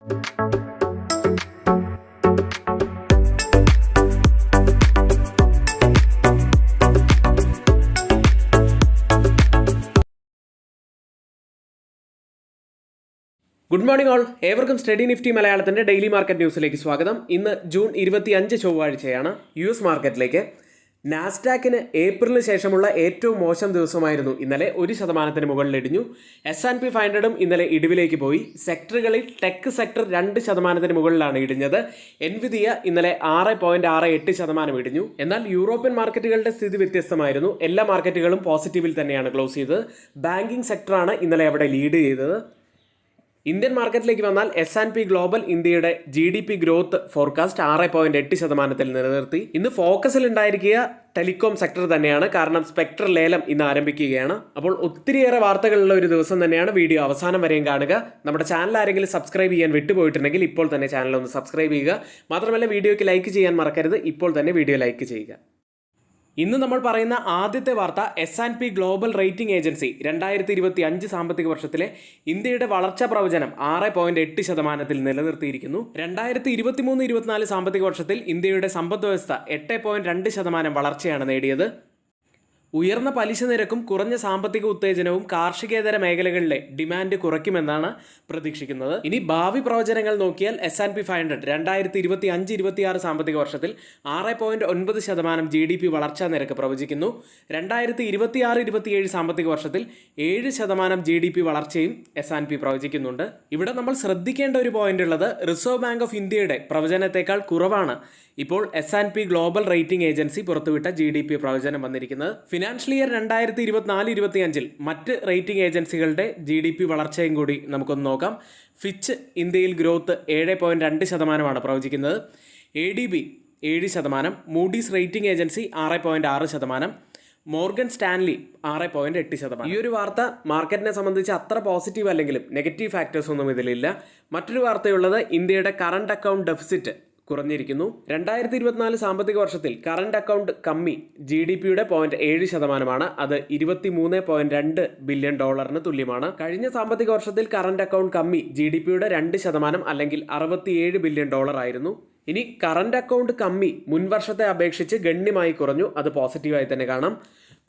Good morning all, ഏവർക്കും study Nifty മലയാളത്തിൻ്റെ daily market ന്യൂസിലേക്ക് സ്വാഗതം. ഇന്ന് ജൂൺ 25 ചൊവ്വാഴ്ചയാണ്. US മാർക്കറ്റിലേക്ക് നാസ്ഡാക്കിന് ഏപ്രിലിന് ശേഷമുള്ള ഏറ്റവും മോശം ദിവസമായിരുന്നു ഇന്നലെ. 1% മുകളിൽ ഇടിഞ്ഞു. S&P 500 ഇന്നലെ ഇടിവിലേക്ക് പോയി. സെക്ടറുകളിൽ ടെക് സെക്ടർ 2% മുകളിലാണ് ഇടിഞ്ഞത്. എൻവിദിയ ഇന്നലെ 6.68% ഇടിഞ്ഞു. എന്നാൽ യൂറോപ്യൻ മാർക്കറ്റുകളുടെ സ്ഥിതി വ്യത്യസ്തമായിരുന്നു. എല്ലാ മാർക്കറ്റുകളും പോസിറ്റീവിൽ തന്നെയാണ് ക്ലോസ് ചെയ്തത്. ബാങ്കിങ് സെക്ടറാണ് ഇന്നലെ അവിടെ ലീഡ് ചെയ്തത്. ഇന്ത്യൻ മാർക്കറ്റിലേക്ക് വന്നാൽ S&P ഗ്ലോബൽ ഇന്ത്യയുടെ GDP ഗ്രോത്ത് ഫോർകാസ്റ്റ് 6.8% നിലനിർത്തി. ഇന്ന് ഫോക്കസിൽ ഉണ്ടായിരിക്കുക ടെലികോം സെക്ടർ തന്നെയാണ്. കാരണം സ്പെക്ട്രൽ ലേലം ഇന്ന് ആരംഭിക്കുകയാണ്. അപ്പോൾ ഒത്തിരിയേറെ വാർത്തകളുള്ള ഒരു ദിവസം തന്നെയാണ്. വീഡിയോ അവസാനം വരെയും കാണുക. നമ്മുടെ ചാനൽ ആരെങ്കിലും സബ്സ്ക്രൈബ് ചെയ്യാൻ വിട്ടുപോയിട്ടുണ്ടെങ്കിൽ ഇപ്പോൾ തന്നെ ചാനൽ ഒന്ന് സബ്സ്ക്രൈബ് ചെയ്യുക. മാത്രമല്ല വീഡിയോയ്ക്ക് ലൈക്ക് ചെയ്യാൻ മറക്കരുത്. ഇപ്പോൾ തന്നെ വീഡിയോ ലൈക്ക് ചെയ്യുക. ഇന്ന് നമ്മൾ പറയുന്ന ആദ്യത്തെ വാർത്ത S&P ഗ്ലോബൽ റേറ്റിംഗ് ഏജൻസി 2025 സാമ്പത്തിക വർഷത്തിലെ ഇന്ത്യയുടെ വളർച്ചാ പ്രവചനം 6.8% നിലനിർത്തിയിരിക്കുന്നു. 2023-24 സാമ്പത്തിക വർഷത്തിൽ ഇന്ത്യയുടെ സമ്പദ് വ്യവസ്ഥ 8.2% വളർച്ചയാണ് നേടിയത്. ഉയർന്ന പലിശ നിരക്കും കുറഞ്ഞ സാമ്പത്തിക ഉത്തേജനവും കാർഷികേതര മേഖലകളിലെ ഡിമാൻഡ് കുറയ്ക്കുമെന്നാണ് പ്രതീക്ഷിക്കുന്നത്. ഇനി ഭാവി പ്രവചനങ്ങൾ നോക്കിയാൽ S&P 500 2025-26 സാമ്പത്തിക വർഷത്തിൽ 6.9% GDP വളർച്ചാ നിരക്ക് പ്രവചിക്കുന്നു. 2026-27 സാമ്പത്തിക വർഷത്തിൽ 7% GDP വളർച്ചയും S&P പ്രവചിക്കുന്നുണ്ട്. ഇവിടെ നമ്മൾ ശ്രദ്ധിക്കേണ്ട ഒരു പോയിന്റ് ഉള്ളത്, റിസർവ് ബാങ്ക് ഓഫ് ഇന്ത്യയുടെ പ്രവചനത്തെക്കാൾ കുറവാണ് ഇപ്പോൾ S&P ഗ്ലോബൽ റേറ്റിംഗ് ഏജൻസി പുറത്തുവിട്ട GDP പ്രവചനം വന്നിരിക്കുന്നത്. ഫിനാൻഷ്യൽ ഇയർ 2024-25 മറ്റ് റേറ്റിംഗ് ഏജൻസികളുടെ GDP വളർച്ചയും കൂടി നമുക്കൊന്ന് നോക്കാം. ഫിച്ച് ഇന്ത്യയിൽ ഗ്രോത്ത് 7.2% പ്രവചിക്കുന്നത്. ADB 7%, Moody's rating agency 6.6%, Morgan Stanley 6.8%. ഈ ഒരു വാർത്ത മാർക്കറ്റിനെ സംബന്ധിച്ച് അത്ര പോസിറ്റീവ് അല്ലെങ്കിലും നെഗറ്റീവ് ഫാക്ടേഴ്സ് ഒന്നും ഇതിലില്ല. മറ്റൊരു വാർത്തയുള്ളത് ഇന്ത്യയുടെ കറണ്ട് അക്കൗണ്ട് ഡെഫിസിറ്റ് കുറഞ്ഞിരിക്കുന്നു. 2024 സാമ്പത്തിക വർഷത്തിൽ കറണ്ട് അക്കൗണ്ട് കമ്മി GDPയുടെ 0.7%. അത് $23.2 ബില്യൺ തുല്യമാണ്. കഴിഞ്ഞ സാമ്പത്തിക വർഷത്തിൽ കറണ്ട് അക്കൗണ്ട് കമ്മി GDPയുടെ 2% അല്ലെങ്കിൽ $67 ബില്യൺ ആയിരുന്നു. ഇനി കറണ്ട് അക്കൗണ്ട് കമ്മി മുൻവർഷത്തെ അപേക്ഷിച്ച് ഗണ്യമായി കുറഞ്ഞു. അത് പോസിറ്റീവായി തന്നെ കാണാം.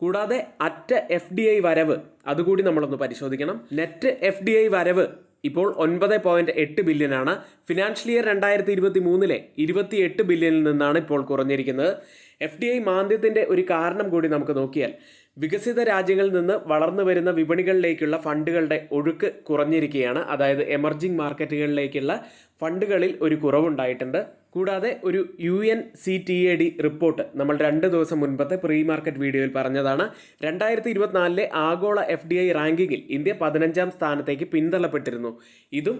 കൂടാതെ അറ്റ FDI വരവ് അതുകൂടി നമ്മളൊന്ന് പരിശോധിക്കണം. നെറ്റ് FDI വരവ് ഇപ്പോൾ 9.8 ബില്യനാണ്. ഫിനാൻഷ്യൽ ഇയർ 2023 28 ബില്യണിൽ നിന്നാണ് ഇപ്പോൾ കുറഞ്ഞിരിക്കുന്നത്. FDI മാന്ദ്യത്തിൻ്റെ ഒരു കാരണം കൂടി നമുക്ക് നോക്കിയാൽ, വികസിത രാജ്യങ്ങളിൽ നിന്ന് വളർന്നു വരുന്ന വിപണികളിലേക്കുള്ള ഫണ്ടുകളുടെ ഒഴുക്ക് കുറഞ്ഞിരിക്കുകയാണ്. അതായത് എമർജിംഗ് മാർക്കറ്റുകളിലേക്കുള്ള ഫണ്ടുകളിൽ ഒരു കുറവുണ്ടായിട്ടുണ്ട്. കൂടാതെ ഒരു UNCTAD റിപ്പോർട്ട് നമ്മൾ 2 ദിവസം മുൻപത്തെ പ്രീ മാർക്കറ്റ് വീഡിയോയിൽ പറഞ്ഞതാണ്. 2024 ആഗോള FDI റാങ്കിങ്ങിൽ ഇന്ത്യ 15ാം സ്ഥാനത്തേക്ക് പിന്തള്ളപ്പെട്ടിരുന്നു. ഇതും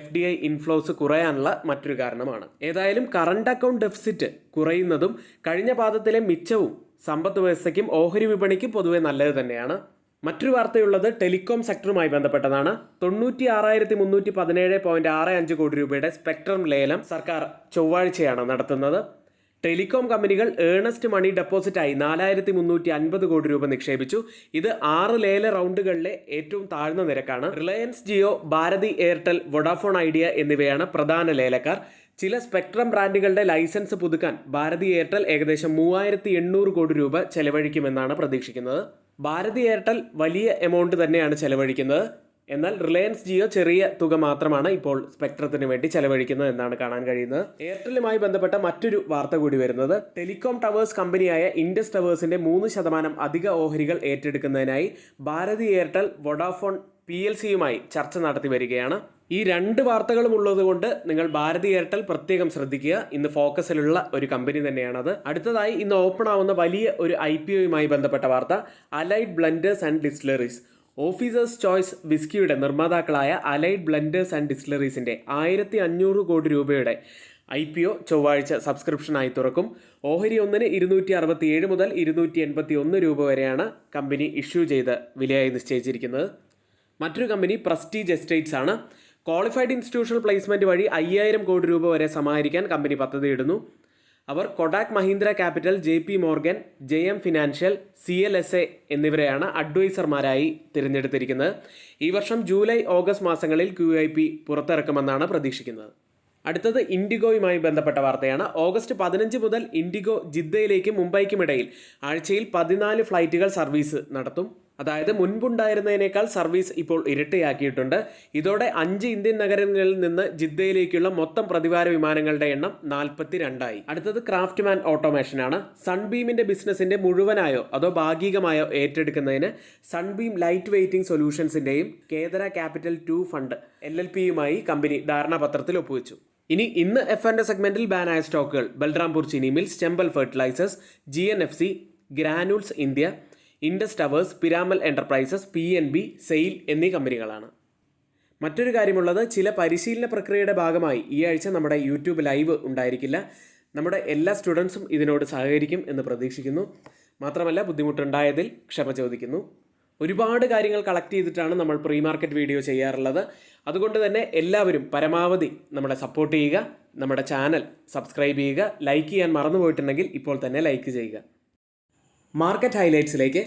FDI ഇൻഫ്ലോസ് കുറയാനുള്ള മറ്റൊരു കാരണമാണ്. ഏതായാലും കറണ്ട് അക്കൗണ്ട് ഡെഫിസിറ്റ് കുറയുന്നതും കഴിഞ്ഞ പാദത്തിലെ മിച്ചവും സമ്പദ് വ്യവസ്ഥയ്ക്കും ഓഹരി വിപണിക്കും പൊതുവെ നല്ലത് തന്നെയാണ്. മറ്റൊരു വാർത്തയുള്ളത് ടെലികോം സെക്ടറുമായി ബന്ധപ്പെട്ടതാണ്. 96,317.65 കോടി രൂപയുടെ സ്പെക്ട്രം ലേലം സർക്കാർ ചൊവ്വാഴ്ചയാണ് നടത്തുന്നത്. ടെലികോം കമ്പനികൾ ഏണസ്റ്റ് മണി ഡെപ്പോസിറ്റായി 4,350 കോടി രൂപ നിക്ഷേപിച്ചു. ഇത് 6 ലേല റൗണ്ടുകളിലെ ഏറ്റവും താഴ്ന്ന നിരക്കാണ്. റിലയൻസ് ജിയോ, ഭാരതി എയർടെൽ, വൊഡാഫോൺ ഐഡിയ എന്നിവയാണ് പ്രധാന ലേലക്കാർ. ചില സ്പെക്ട്രം ബ്രാൻഡുകളുടെ ലൈസൻസ് പുതുക്കാൻ ഭാരതി എയർടെൽ ഏകദേശം 3,800 കോടി രൂപ ചെലവഴിക്കുമെന്നാണ് പ്രതീക്ഷിക്കുന്നത്. ഭാരതി എയർടെൽ വലിയ എമൗണ്ട് തന്നെയാണ് ചെലവഴിക്കുന്നത്. എന്നാൽ റിലയൻസ് ജിയോ ചെറിയ തുക മാത്രമാണ് ഇപ്പോൾ സ്പെക്ട്രത്തിന് വേണ്ടി ചെലവഴിക്കുന്നത് എന്നാണ് കാണാൻ കഴിയുന്നത്. എയർടെലുമായി ബന്ധപ്പെട്ട മറ്റൊരു വാർത്ത കൂടി വരുന്നത്, ടെലികോം ടവേഴ്സ് കമ്പനിയായ ഇൻഡസ് ടവേഴ്സിന്റെ 3% അധിക ഓഹരികൾ ഏറ്റെടുക്കുന്നതിനായി ഭാരതി എയർടെൽ, വൊഡാഫോൺ PLCയുമായി ചർച്ച നടത്തി വരികയാണ്. ഈ 2 വാർത്തകളും ഉള്ളതുകൊണ്ട് നിങ്ങൾ ഭാരതി എയർടെൽ പ്രത്യേകം ശ്രദ്ധിക്കുക. ഇന്ന് ഫോക്കസിലുള്ള ഒരു കമ്പനി തന്നെയാണത്. അടുത്തതായി ഇന്ന് ഓപ്പൺ ആവുന്ന വലിയ ഒരു IPOയുമായി ബന്ധപ്പെട്ട വാർത്ത, Allied Blenders and Distilleries. Officer's Choice വിസ്കിയുടെ നിർമ്മാതാക്കളായ അലൈഡ് ബ്ലെൻഡേഴ്സ് ആൻഡ് ഡിസ്റ്റിലറീസിന്റെ 1,500 കോടി രൂപയുടെ IPO ചൊവ്വാഴ്ച സബ്സ്ക്രിപ്ഷനായി തുറക്കും. ഓഹരി ഒന്നിന് 267 മുതൽ 281 രൂപ വരെയാണ് കമ്പനി ഇഷ്യൂ ചെയ്ത് വിലയായി നിശ്ചയിച്ചിരിക്കുന്നത്. മറ്റൊരു കമ്പനി പ്രസ്റ്റീജ് എസ്റ്റേറ്റ്സ് ആണ്. ക്വാളിഫൈഡ് ഇൻസ്റ്റിറ്റ്യൂഷണൽ പ്ലേസ്മെന്റ് വഴി 5,000 കോടി രൂപ വരെ സമാഹരിക്കാൻ കമ്പനി പദ്ധതിയിടുന്നു. അവർ Kotak Mahindra Capital, JP Morgan, JM Financial, CLSA എന്നിവരെയാണ് അഡ്വൈസർമാരായി തിരഞ്ഞെടുത്തിരിക്കുന്നത്. ഈ വർഷം ജൂലൈ ഓഗസ്റ്റ് മാസങ്ങളിൽ QIP പുറത്തിറക്കുമെന്നാണ് പ്രതീക്ഷിക്കുന്നത്. അടുത്തത് ഇൻഡിഗോയുമായി ബന്ധപ്പെട്ട വാർത്തയാണ്. ഓഗസ്റ്റ് 15 മുതൽ ഇൻഡിഗോ ജിദ്ദയിലേക്കും മുംബൈക്കുമിടയിൽ ആഴ്ചയിൽ 14 ഫ്ലൈറ്റുകൾ സർവീസ് നടത്തും. അതായത് മുൻപുണ്ടായിരുന്നതിനേക്കാൾ സർവീസ് ഇപ്പോൾ ഇരട്ടിയാക്കിയിട്ടുണ്ട്. ഇതോടെ 5 ഇന്ത്യൻ നഗരങ്ങളിൽ നിന്ന് ജിദ്ദയിലേക്കുള്ള മൊത്തം പ്രതിവാര വിമാനങ്ങളുടെ എണ്ണം 42ആയി. അടുത്തത് ക്രാഫ്റ്റ്മാൻ ഓട്ടോമേഷനാണ്. സൺബീമിന്റെ ബിസിനസിന്റെ മുഴുവനായോ അതോ ഭാഗികമായോ ഏറ്റെടുക്കുന്നതിന് സൺബീം ലൈറ്റ് വെയ്റ്റിംഗ് സൊല്യൂഷൻസിന്റെയും കേദര ക്യാപിറ്റൽ 2 ഫണ്ട് LLPയുമായി കമ്പനി ധാരണാപത്രത്തിൽ ഒപ്പുവെച്ചു. ഇന്ന് F&O സെഗ്മെന്റിൽ ബാനായ സ്റ്റോക്കുകൾ Balrampur Chini Mills, Chambal Fertilisers, GNFC, Granules India, Indus Towers, Piramal Enterprises, PNB, SAIL എന്നീ കമ്പനികളാണ്. മറ്റൊരു കാര്യമുള്ളത്, ചില പരിശീലന പ്രക്രിയയുടെ ഭാഗമായി ഈ ആഴ്ച നമ്മുടെ യൂട്യൂബ് ലൈവ് ഉണ്ടായിരിക്കില്ല. നമ്മുടെ എല്ലാ സ്റ്റുഡൻസും ഇതിനോട് സഹകരിക്കും എന്ന് പ്രതീക്ഷിക്കുന്നു. മാത്രമല്ല, ബുദ്ധിമുട്ടുണ്ടായതിൽ ക്ഷമ ചോദിക്കുന്നു. ഒരുപാട് കാര്യങ്ങൾ കളക്ട് ചെയ്തിട്ടാണ് നമ്മൾ പ്രീ മാർക്കറ്റ് വീഡിയോ ചെയ്യാറുള്ളത്. അതുകൊണ്ട് തന്നെ എല്ലാവരും പരമാവധി നമ്മളെ സപ്പോർട്ട് ചെയ്യുക. നമ്മുടെ ചാനൽ സബ്സ്ക്രൈബ് ചെയ്യുക. ലൈക്ക് ചെയ്യാൻ മറന്നുപോയിട്ടുണ്ടെങ്കിൽ ഇപ്പോൾ തന്നെ ലൈക്ക് ചെയ്യുക. മാർക്കറ്റ് ഹൈലൈറ്റ്സിലേക്ക്.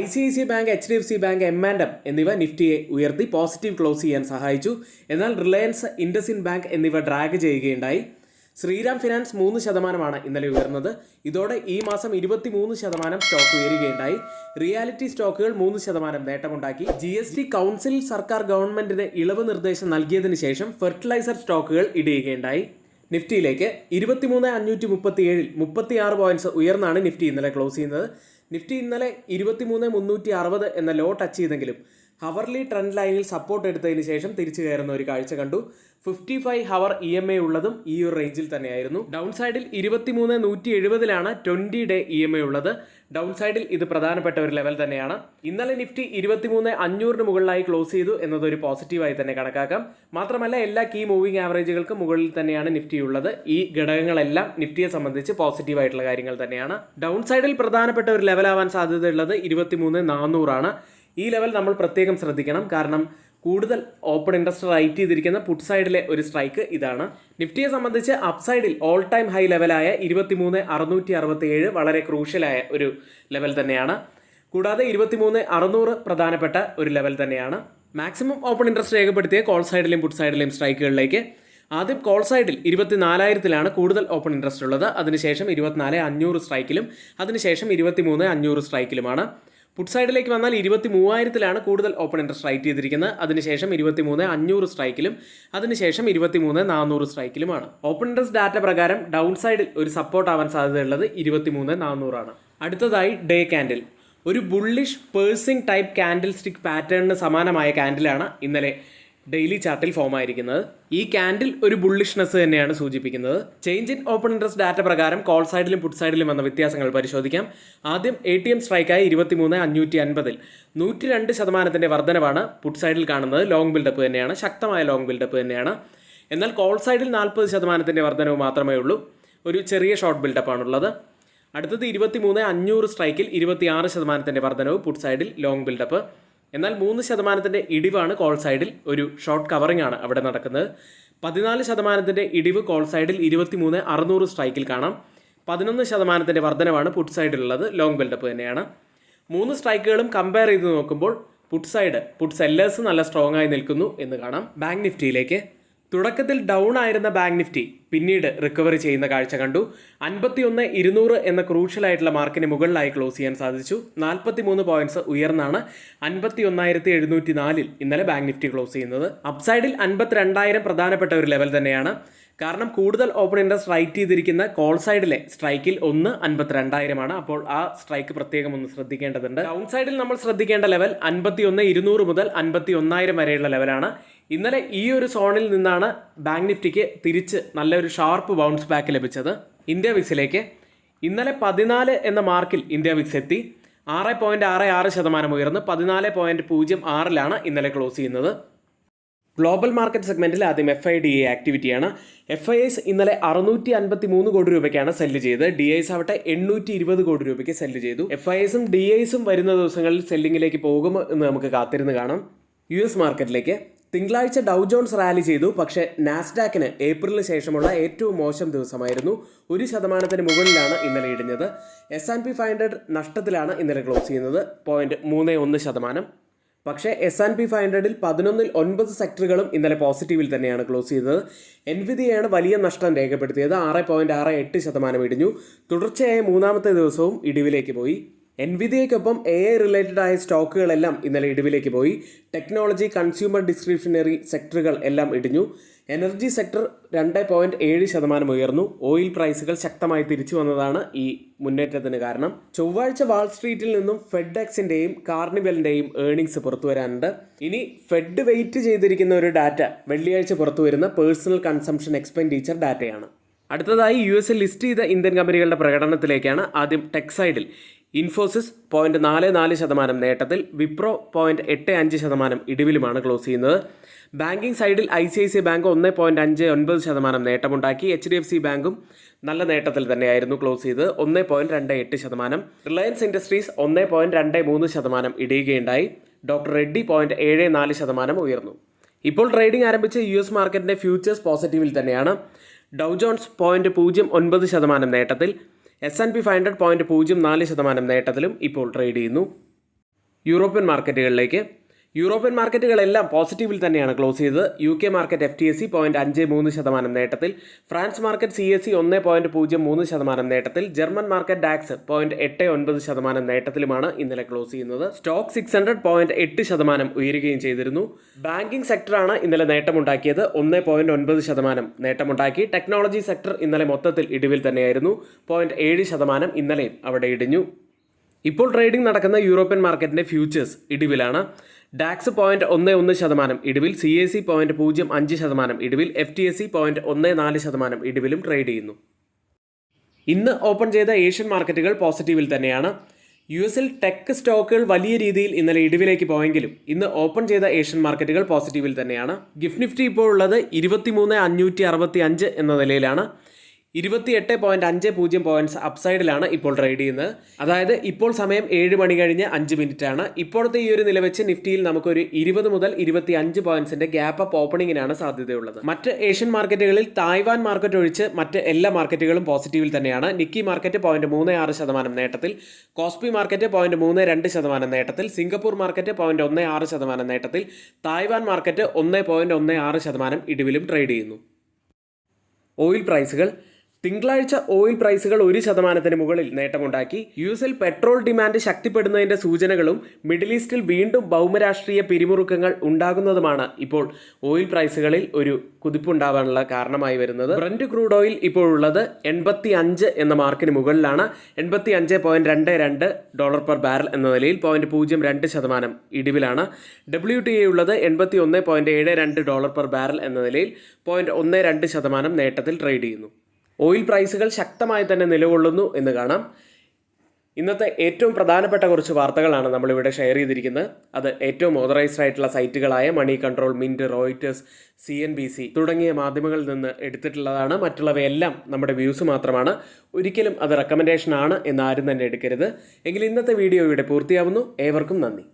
ICICI Bank, HDFC Bank, M&M എന്നിവ നിഫ്റ്റിയെ ഉയർത്തി പോസിറ്റീവ് ക്ലോസ് ചെയ്യാൻ സഹായിച്ചു. എന്നാൽ റിലയൻസ്, ഇൻഡസിൻഡ് ബാങ്ക് എന്നിവ ഡ്രാഗ് ചെയ്യുകയുണ്ടായി. ശ്രീറാം ഫിനാൻസ് 3% ഇന്നലെ ഉയർന്നത്. ഇതോടെ ഈ മാസം 23% സ്റ്റോക്ക് ഉയരുകയുണ്ടായി. റിയാലിറ്റി സ്റ്റോക്കുകൾ 3% നേട്ടമുണ്ടാക്കി. GST കൗൺസിൽ സർക്കാർ ഗവൺമെന്റിന് ഇളവ് നിർദ്ദേശം നൽകിയതിനു ശേഷം ഫെർട്ടിലൈസർ സ്റ്റോക്കുകൾ ഇടിയുകയുണ്ടായി. നിഫ്റ്റിയിലേക്ക്. 23,537 36 പോയിന്റ്സ് ഉയർന്നാണ് നിഫ്റ്റി ഇന്നലെ ക്ലോസ് ചെയ്യുന്നത്. നിഫ്റ്റി ഇന്നലെ 23,360 എന്ന ലോ ടച്ച് ചെയ്തെങ്കിലും ഹവർലി ട്രെൻഡ് ലൈനിൽ സപ്പോർട്ട് എടുത്തതിന് ശേഷം തിരിച്ചു കയറുന്ന ഒരു കാഴ്ച കണ്ടു. 55 ഹവർ EMA ഉള്ളതും ഈ ഒരു റേഞ്ചിൽ തന്നെയായിരുന്നു. ഡൗൺ സൈഡിൽ 23,170 20 ഡേ EMA ഉള്ളത്. ഡൗൺ സൈഡിൽ ഇത് പ്രധാനപ്പെട്ട ഒരു ലെവൽ തന്നെയാണ്. ഇന്നലെ നിഫ്റ്റി 23,500 മുകളിലായി ക്ലോസ് ചെയ്തു എന്നതൊരു പോസിറ്റീവായി തന്നെ കണക്കാക്കാം. മാത്രമല്ല, എല്ലാ കീ മൂവിംഗ് ആവറേജുകൾക്കും മുകളിൽ തന്നെയാണ് നിഫ്റ്റി ഉള്ളത്. ഈ ഘടകങ്ങളെല്ലാം നിഫ്റ്റിയെ സംബന്ധിച്ച് പോസിറ്റീവായിട്ടുള്ള കാര്യങ്ങൾ തന്നെയാണ്. ഡൗൺ സൈഡിൽ പ്രധാനപ്പെട്ട ഒരു ലെവലാവാൻ സാധ്യതയുള്ളത് 23,400 ഈ ലെവൽ നമ്മൾ പ്രത്യേകം ശ്രദ്ധിക്കണം. കാരണം കൂടുതൽ ഓപ്പൺ ഇൻട്രസ്റ്റ് റൈറ്റ് ചെയ്തിരിക്കുന്ന പുട്ട് സൈഡിലെ ഒരു സ്ട്രൈക്ക് ഇതാണ്. നിഫ്റ്റിയെ സംബന്ധിച്ച് അപ് സൈഡിൽ ഓൾ ടൈം ഹൈ ലെവലായ 23,667 വളരെ ക്രൂഷ്യലായ ഒരു ലെവൽ തന്നെയാണ്. കൂടാതെ 23,600 പ്രധാനപ്പെട്ട ഒരു ലെവൽ തന്നെയാണ്. മാക്സിമം ഓപ്പൺ ഇൻട്രസ്റ്റ് രേഖപ്പെടുത്തിയ കോൾ സൈഡിലെയും പുട്ട് സൈഡിലെയും സ്ട്രൈക്കുകളിലേക്ക്. ആദ്യം കോൾ സൈഡിൽ 24,000 കൂടുതൽ ഓപ്പൺ ഇൻട്രസ്റ്റ് ഉള്ളത്. അതിനുശേഷം 24,500 സ്ട്രൈക്കിലും അതിനുശേഷം 23,500 സ്ട്രൈക്കിലുമാണ്. പുട്ട് സൈഡിലേക്ക് വന്നാൽ 23,000 കൂടുതൽ ഓപ്പൺ ഇൻട്രസ്റ്റ് റൈറ്റ് ചെയ്തിരിക്കുന്നത്. അതിനുശേഷം 23,500 സ്ട്രൈക്കിലും അതിനുശേഷം 23,400 സ്ട്രൈക്കിലുമാണ്. ഓപ്പൺ ഇൻട്രസ്റ്റ് ഡാറ്റ പ്രകാരം ഡൗൺ സൈഡിൽ ഒരു സപ്പോർട്ട് ആവാൻ സാധ്യതയുള്ളത് 23,400. അടുത്തതായി ഡേ ക്യാൻഡിൽ. ഒരു bullish piercing type candle stick പാറ്റേണിന് സമാനമായ ക്യാൻഡിലാണ് ഇന്നലെ ഡെയിലി ചാർട്ടിൽ ഫോം ആയിരിക്കുന്നത്. ഈ ക്യാൻഡിൽ ഒരു ബുള്ളിഷ്നെസ് തന്നെയാണ് സൂചിപ്പിക്കുന്നത്. Change in open interest data പ്രകാരം കോൾ സൈഡിലും പുട്ട് സൈഡിലും വന്ന വ്യത്യാസങ്ങൾ പരിശോധിക്കാം. ആദ്യം ATM സ്ട്രൈക്കായ 23,550 102% വർധനവാണ് പുട്ട് സൈഡിൽ കാണുന്നത്. ലോങ് ബിൽഡപ്പ് തന്നെയാണ്, ശക്തമായ ലോങ് ബിൽഡപ്പ് തന്നെയാണ്. എന്നാൽ കോൾ സൈഡിൽ 40% വർധനവ് മാത്രമേ ഉള്ളൂ. ഒരു ചെറിയ ഷോർട്ട് ബിൽഡപ്പാണുള്ളത്. അടുത്തത് 23,500 സ്ട്രൈക്കിൽ 26% വർധനവ് പുട്ട് സൈഡിൽ ലോങ് ബിൽഡപ്പ്. എന്നാൽ 3% ഇടിവാണ് കോൾ സൈഡിൽ. ഒരു ഷോർട്ട് കവറിംഗ് ആണ് അവിടെ നടക്കുന്നത്. 14% ഇടിവ് കോൾ സൈഡിൽ 23,600 സ്ട്രൈക്കിൽ കാണാം. 11% വർധനവാണ് പുട്ട് സൈഡിലുള്ളത്. ലോങ് ബിൽഡപ്പ് തന്നെയാണ്. 3 സ്ട്രൈക്കുകളും കമ്പയർ ചെയ്ത് നോക്കുമ്പോൾ പുട്ട് സെല്ലേഴ്സ് നല്ല സ്ട്രോങ് ആയി നിൽക്കുന്നു എന്ന് കാണാം. ബാങ്ക് നിഫ്റ്റിയിലേക്ക്. തുടക്കത്തിൽ ഡൗൺ ആയിരുന്ന ബാങ്ക് നിഫ്റ്റി പിന്നീട് റിക്കവറി ചെയ്യുന്ന കാഴ്ച കണ്ടു. 51,200 എന്ന ക്രൂഷ്യലായിട്ടുള്ള മാർക്കിന് മുകളിലായി ക്ലോസ് ചെയ്യാൻ സാധിച്ചു. 43 പോയിന്റ്സ് ഉയർന്നാണ് 51,704 ഇന്നലെ ബാങ്ക് നിഫ്റ്റി ക്ലോസ് ചെയ്യുന്നത്. അപ്സൈഡിൽ 52,000 പ്രധാനപ്പെട്ട ഒരു ലെവൽ തന്നെയാണ്. കാരണം കൂടുതൽ ഓപ്പൺ ഇൻട്രസ്റ്റ് റൈറ്റ് ചെയ്തിരിക്കുന്ന കോൾ സൈഡിലെ സ്ട്രൈക്കിൽ 52,000 അപ്പോൾ ആ സ്ട്രൈക്ക് പ്രത്യേകം ഒന്ന് ശ്രദ്ധിക്കേണ്ടതുണ്ട്. ഡൗൺ സൈഡിൽ നമ്മൾ ശ്രദ്ധിക്കേണ്ട ലെവൽ 51,200 മുതൽ 51,000 വരെയുള്ള ലെവലാണ്. ഇന്നലെ ഈ ഒരു സോണിൽ നിന്നാണ് ബാങ്ക് നിഫ്റ്റിക്ക് തിരിച്ച് നല്ലൊരു ഷാർപ്പ് ബൗൺസ് ബാക്ക് ലഭിച്ചത്. ഇന്ത്യ വിക്സിലേക്ക്. ഇന്നലെ 14 എന്ന മാർക്കിൽ ഇന്ത്യ വിക്സ് എത്തി. 6.66% ഉയർന്ന് 14.06 ഇന്നലെ ക്ലോസ് ചെയ്യുന്നത്. ഗ്ലോബൽ മാർക്കറ്റ് സെഗ്മെന്റിൽ ആദ്യം FIDA ആക്ടിവിറ്റിയാണ്. FIS ഇന്നലെ 653 കോടി രൂപയ്ക്കാണ് സെല്ല് ചെയ്തത്. DIs ആവട്ടെ 820 കോടി രൂപയ്ക്ക് സെല്ല് ചെയ്തു. FISും DIsും വരുന്ന ദിവസങ്ങളിൽ സെല്ലിങ്ങിലേക്ക് പോകും എന്ന് നമുക്ക് കാത്തിരുന്ന് കാണാം. US മാർക്കറ്റിലേക്ക്. തിങ്കളാഴ്ച ഡൗ ജോൺസ് റാലി ചെയ്തു, പക്ഷേ നാസ്ഡാക്കിന് ഏപ്രിലിന് ശേഷമുള്ള ഏറ്റവും മോശം ദിവസമായിരുന്നു. 1% മുകളിലാണ് ഇന്നലെ ഇടിഞ്ഞത്. S&P 500 നഷ്ടത്തിലാണ് ഇന്നലെ ക്ലോസ് ചെയ്യുന്നത്, 0.31%. പക്ഷേ S&P 500-ൽ 11-ൽ 9 സെക്ടറുകളും ഇന്നലെ പോസിറ്റീവിൽ തന്നെയാണ് ക്ലോസ് ചെയ്തത്. എൻവിഡിയയാണ് വലിയ നഷ്ടം രേഖപ്പെടുത്തിയത്, 6.68% ഇടിഞ്ഞു. തുടർച്ചയായ മൂന്നാമത്തെ ദിവസവും ഇടിവിലേക്ക് പോയി. എൻവിഡിയയ്ക്കൊപ്പം AI റിലേറ്റഡ് ആയ സ്റ്റോക്കുകളെല്ലാം ഇന്നലെ ഇടിവിലേക്ക് പോയി. ടെക്നോളജി, കൺസ്യൂമർ ഡിസ്ക്രിപ്ഷനറി സെക്ടറുകൾ എല്ലാം ഇടിഞ്ഞു. എനർജി സെക്ടർ 2.7% ഉയർന്നു. ഓയിൽ പ്രൈസുകൾ ശക്തമായി തിരിച്ചു വന്നതാണ് ഈ മുന്നേറ്റത്തിന് കാരണം. ചൊവ്വാഴ്ച വാൾസ്ട്രീറ്റിൽ നിന്നും ഫെഡെക്സിൻ്റെയും കാർണിവലിൻ്റെയും ഏർണിങ്സ് പുറത്തു വരാനുണ്ട്. ഇനി ഫെഡ് വെയിറ്റ് ചെയ്തിരിക്കുന്ന ഒരു ഡാറ്റ വെള്ളിയാഴ്ച പുറത്തു വരുന്ന പേഴ്സണൽ കൺസംഷൻ എക്സ്പെൻഡിച്ചർ ഡാറ്റയാണ്. അടുത്തതായി US ലിസ്റ്റ് ചെയ്ത ഇന്ത്യൻ കമ്പനികളുടെ പ്രകടനത്തിലേക്കാണ്. ആദ്യം ടെക് സൈഡിൽ ഇൻഫോസിസ് 0.44% നേട്ടത്തിൽ, വിപ്രോ 0.85% ഇടിവിലുമാണ് ക്ലോസ് ചെയ്യുന്നത്. ബാങ്കിങ് സൈഡിൽ ICICI ബാങ്ക് 1.59% നേട്ടമുണ്ടാക്കി. HDFC ബാങ്കും നല്ല നേട്ടത്തിൽ തന്നെയായിരുന്നു ക്ലോസ് ചെയ്തത്, 1.28%. Reliance industries 1.23% ഇടിയുകയുണ്ടായി. ഡോക്ടർ റെഡ്ഡി 0.74% ഉയർന്നു. ഇപ്പോൾ ട്രേഡിംഗ് ആരംഭിച്ച US മാർക്കറ്റിൻ്റെ ഫ്യൂച്ചേഴ്സ് പോസിറ്റീവിൽ തന്നെയാണ്. ഡൗ ജോൺസ് 0.09% നേട്ടത്തിൽ, S&P 500 0.04% നേട്ടത്തിലും ഇപ്പോൾ ട്രേഡ് ചെയ്യുന്നു. യൂറോപ്യൻ മാർക്കറ്റുകളിലേക്ക്. യൂറോപ്യൻ മാർക്കറ്റുകളെല്ലാം പോസിറ്റീവിൽ തന്നെയാണ് ക്ലോസ് ചെയ്തത്. UK മാർക്കറ്റ് FTSE 0.53% നേട്ടത്തിൽ, ഫ്രാൻസ് മാർക്കറ്റ് CAC 1.03% നേട്ടത്തിൽ, ജർമ്മൻ മാർക്കറ്റ് ഡാക്സ് 0.89% നേട്ടത്തിലുമാണ് ഇന്നലെ ക്ലോസ് ചെയ്യുന്നത്. സ്റ്റോക്ക് 600 0.8% ഉയരുകയും ചെയ്തിരുന്നു. ബാങ്കിങ് സെക്ടറാണ് ഇന്നലെ നേട്ടമുണ്ടാക്കിയത്, 1.9% നേട്ടമുണ്ടാക്കി. ടെക്നോളജി സെക്ടർ ഇന്നലെ മൊത്തത്തിൽ ഇടിവിൽ തന്നെയായിരുന്നു, 0.7% ഇന്നലെയും അവിടെ ഇടിഞ്ഞു. ഇപ്പോൾ ട്രേഡിംഗ് നടക്കുന്ന യൂറോപ്യൻ മാർക്കറ്റിൻ്റെ ഫ്യൂച്ചേഴ്സ് ഇടിവിലാണ്. ഡാക്സ് 0.11% ഇടിവിൽ, CAC 0.05% ഇടിവിൽ, FTSE 0.14% ഇടിവിലും ട്രേഡ് ചെയ്യുന്നു. ഇന്ന് ഓപ്പൺ ചെയ്ത ഏഷ്യൻ മാർക്കറ്റുകൾ പോസിറ്റീവിൽ തന്നെയാണ്. US-ൽ ടെക് സ്റ്റോക്കുകൾ വലിയ രീതിയിൽ ഇന്നലെ ഇടിവിലേക്ക് പോയെങ്കിലും ഇന്ന് ഓപ്പൺ ചെയ്ത ഏഷ്യൻ മാർക്കറ്റുകൾ പോസിറ്റീവിൽ തന്നെയാണ്. ഗിഫ്റ്റ് നിഫ്റ്റി ഇപ്പോൾ ഉള്ളത് 23,565 എന്ന നിലയിലാണ്. 28.50 പോയിന്റ്സ് അപ്സൈഡിലാണ് ഇപ്പോൾ ട്രേഡ് ചെയ്യുന്നത്. അതായത് ഇപ്പോൾ സമയം 7 മണി കഴിഞ്ഞ് 5 മിനിറ്റാണ്. ഇപ്പോഴത്തെ ഈ ഒരു നില വെച്ച് നിഫ്റ്റിയിൽ നമുക്കൊരു 20 മുതൽ 25 പോയിന്റ്സിന്റെ ഗ്യാപ്പ് അപ്പ് ഓപ്പണിങ്ങിനാണ് സാധ്യതയുള്ളത്. മറ്റ് ഏഷ്യൻ മാർക്കറ്റുകളിൽ തായ്വാൻ മാർക്കറ്റ് ഒഴിച്ച് മറ്റ് എല്ലാ മാർക്കറ്റുകളും പോസിറ്റീവിൽ തന്നെയാണ്. നിക്കി മാർക്കറ്റ് 0.36% നേട്ടത്തിൽ, കോസ്പി മാർക്കറ്റ് 0.32% നേട്ടത്തിൽ, സിംഗപ്പൂർ മാർക്കറ്റ് 0.16% നേട്ടത്തിൽ, തായ്വാൻ മാർക്കറ്റ് 1.16% ഇടിവിലും ട്രേഡ് ചെയ്യുന്നു. ഓയിൽ പ്രൈസുകൾ. തിങ്കളാഴ്ച ഓയിൽ പ്രൈസുകൾ 1% മുകളിൽ നേട്ടമുണ്ടാക്കി. US-ൽ പെട്രോൾ ഡിമാൻഡ് ശക്തിപ്പെടുന്നതിൻ്റെ സൂചനകളും മിഡിൽ ഈസ്റ്റിൽ വീണ്ടും ഭൗമരാഷ്ട്രീയ പിരിമുറുക്കങ്ങൾ ഉണ്ടാകുന്നതുമാണ് ഇപ്പോൾ ഓയിൽ പ്രൈസുകളിൽ ഒരു കുതിപ്പുണ്ടാവാനുള്ള കാരണമായി വരുന്നത്. ബ്രന്റ് ക്രൂഡ് ഓയിൽ ഇപ്പോൾ ഉള്ളത് 85 എന്ന മാർക്കിന് മുകളിലാണ്. $85.22 പെർ ബാരൽ എന്ന നിലയിൽ 0.02% ഇടിവിലാണ്. WTI ഉള്ളത് $81.72 പെർ ബാരൽ എന്ന നിലയിൽ 0.12% നേട്ടത്തിൽ ട്രേഡ് ചെയ്യുന്നു. ഓയിൽ പ്രൈസുകൾ ശക്തമായി തന്നെ നിലകൊള്ളുന്നു എന്ന് കാണാം. ഇന്നത്തെ ഏറ്റവും പ്രധാനപ്പെട്ട കുറച്ച് വാർത്തകളാണ് നമ്മളിവിടെ ഷെയർ ചെയ്തിരിക്കുന്നത്. അത് ഏറ്റവും ഓതറൈസ്ഡ് ആയിട്ടുള്ള സൈറ്റുകളായ Moneycontrol, Mint, Reuters, CNBC തുടങ്ങിയ മാധ്യമങ്ങളിൽ നിന്ന് എടുത്തിട്ടുള്ളതാണ്. മറ്റുള്ളവയെല്ലാം നമ്മുടെ വ്യൂസ് മാത്രമാണ്. ഒരിക്കലും അത് റെക്കമെൻഡേഷൻ ആണ് എന്ന് ആരും തന്നെ എടുക്കരുത്. എങ്കിൽ ഇന്നത്തെ വീഡിയോ ഇവിടെ പൂർത്തിയാവുന്നു. ഏവർക്കും നന്ദി.